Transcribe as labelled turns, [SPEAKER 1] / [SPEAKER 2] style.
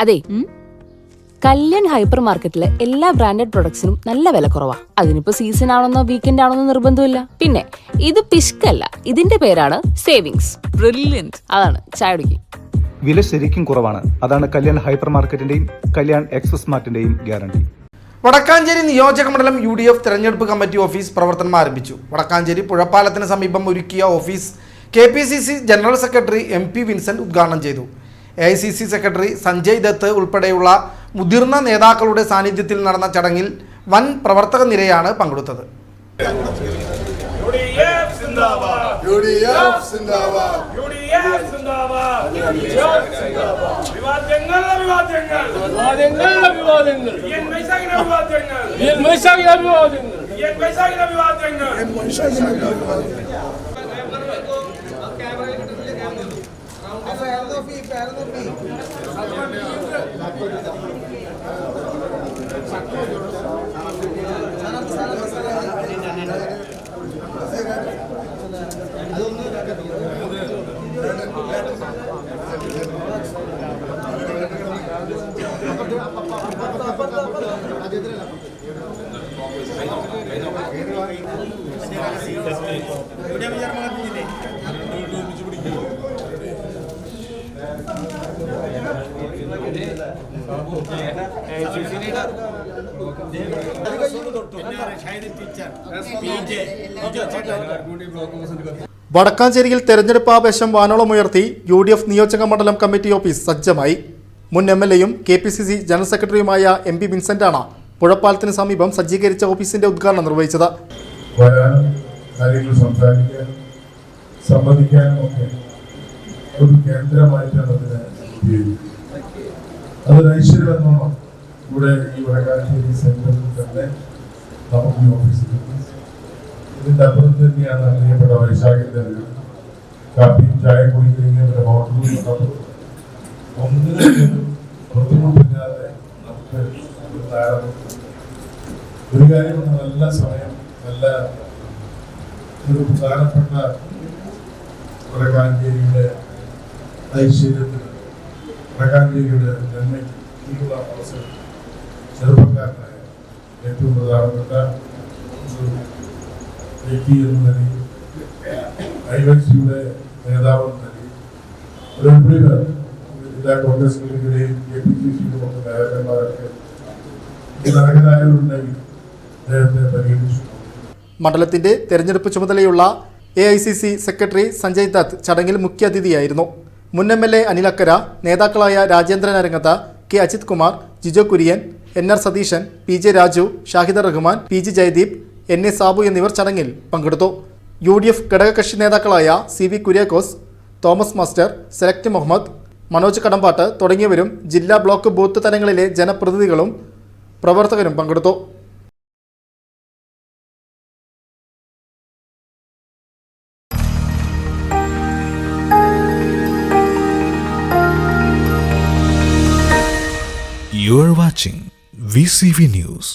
[SPEAKER 1] അതെ, കല്യാൺ ഹൈപ്പർ മാർക്കറ്റിലെ എല്ലാ ബ്രാൻഡഡ് പ്രൊഡക്ട്സിനും നല്ല വില കുറവാ. അതിനിപ്പോ സീസൺ ആണെന്നോ വീക്കെൻഡ് ആണെന്നോ നിർബന്ധമില്ല. പിന്നെ ഇത് പിഷ്കല്ല, ഇതിന്റെ പേരാണ് സേവിങ്സ്. ബ്രില്യന്റ്. അതാണ് ചായ കുടിക്കും.
[SPEAKER 2] വില ശരിക്കും കുറവാണ്. അതാണ് കല്യാൺ ഹൈപ്പർ മാർക്കറ്റിന്റെയും കല്യാൺ എക്സ്പ്രസ് മാർട്ടിന്റെയും ഗ്യാരണ്ടി.
[SPEAKER 3] വടക്കാഞ്ചേരി നിയോജക മണ്ഡലം UDF തെരഞ്ഞെടുപ്പ് കമ്മിറ്റി ഓഫീസ് പ്രവർത്തനം ആരംഭിച്ചു. വടക്കാഞ്ചേരി പുഴപ്പാലത്തിന് സമീപം ഒരുക്കിയ office KPCC general secretary MP Vincent ഉദ്ഘാടനം ചെയ്തു. AICC സെക്രട്ടറി സഞ്ജയ് ദത്ത് ഉൾപ്പെടെയുള്ള മുതിർന്ന നേതാക്കളുടെ സാന്നിധ്യത്തിൽ നടന്ന ചടങ്ങിൽ വൻ പ്രവർത്തക നിരയാണ് പങ്കെടുത്തത്.
[SPEAKER 4] വടക്കാഞ്ചേരിയിൽ തെരഞ്ഞെടുപ്പ് ആവേശം വാനോളമുയർത്തി UDF നിയോജക മണ്ഡലം കമ്മിറ്റി ഓഫീസ് സജ്ജമായി. മുൻ MLAയും KPCC ജനറൽ സെക്രട്ടറിയുമായ MP വിൻസെന്റാണ് പുഴപ്പാലത്തിന് സമീപം സജ്ജീകരിച്ച ഓഫീസിന്റെ ഉദ്ഘാടനം നിർവഹിച്ചത്.
[SPEAKER 5] സംവദിക്കാനും ഒക്കെ ഒരു കേന്ദ്രമായിട്ടാണ് അതിനെ ഉപയോഗിക്കുന്നത്. അതൊരു ഐശ്വര്യമെന്നോണം ഇവിടെ ഈ വടക്കാഞ്ചേരി സെന്ററിൽ തന്നെ നമുക്ക് ഈ ഓഫീസിൽ ഇതിൻ്റെ അപ്പുറത്ത് തന്നെയാണ് അറിയപ്പെട്ട വൈശാഖിൻ്റെ കാപ്പിയും ചായ കുടിക്കുന്നതിന് ഹോട്ടലിൽ ഒന്നിനും ബുദ്ധിമുട്ടില്ലാതെ നമുക്ക് ഒരു കാര്യം നല്ല സമയം നല്ല ഒരു പ്രധാനപ്പെട്ട വടക്കാഞ്ചേരിയുടെ ഐശ്വര്യത്തിന് വടക്കാഞ്ചേരിയുടെ നന്മയ്ക്കുള്ള അവസരം ചെറുപ്പക്കാരനായ ഏറ്റവും പ്രധാനപ്പെട്ട വ്യക്തി എന്ന നിലയിൽ IYCയുടെ നേതാവ് എന്ന നിലയിൽ ഒരു ജില്ലാ കോൺഗ്രസ് കമ്മിറ്റിയുടെയും KPCCയുടെ ഒക്കെ നേതാക്കന്മാരൊക്കെ അർഹരായവരുണ്ടെങ്കിൽ അദ്ദേഹത്തെ പരിഗണിച്ചു.
[SPEAKER 4] മണ്ഡലത്തിന്റെ തെരഞ്ഞെടുപ്പ് ചുമതലയുള്ള AICC സെക്രട്ടറി സഞ്ജയ് ദത്ത് ചടങ്ങിൽ മുഖ്യാതിഥിയായിരുന്നു. മുൻ MLA അനിലക്കര, നേതാക്കളായ രാജേന്ദ്രൻ അരങ്ങത്ത്, K Ajith Kumar, Jijo Kurian, NR Satheesan, PJ Raju, ഷാഹിദർ Rahman, PG Jayadeep, NA Sabu എന്നിവർ ചടങ്ങിൽ പങ്കെടുത്തു. UDF ഘടകകക്ഷി നേതാക്കളായ CV കുര്യാക്കോസ്, തോമസ് മാസ്റ്റർ, സെലക്ട് മുഹമ്മദ്, മനോജ് കടമ്പാട്ട് തുടങ്ങിയവരും ജില്ലാ ബ്ലോക്ക് ബൂത്ത് തലങ്ങളിലെ ജനപ്രതിനിധികളും പ്രവർത്തകരും പങ്കെടുത്തു.
[SPEAKER 6] You are watching VCV News.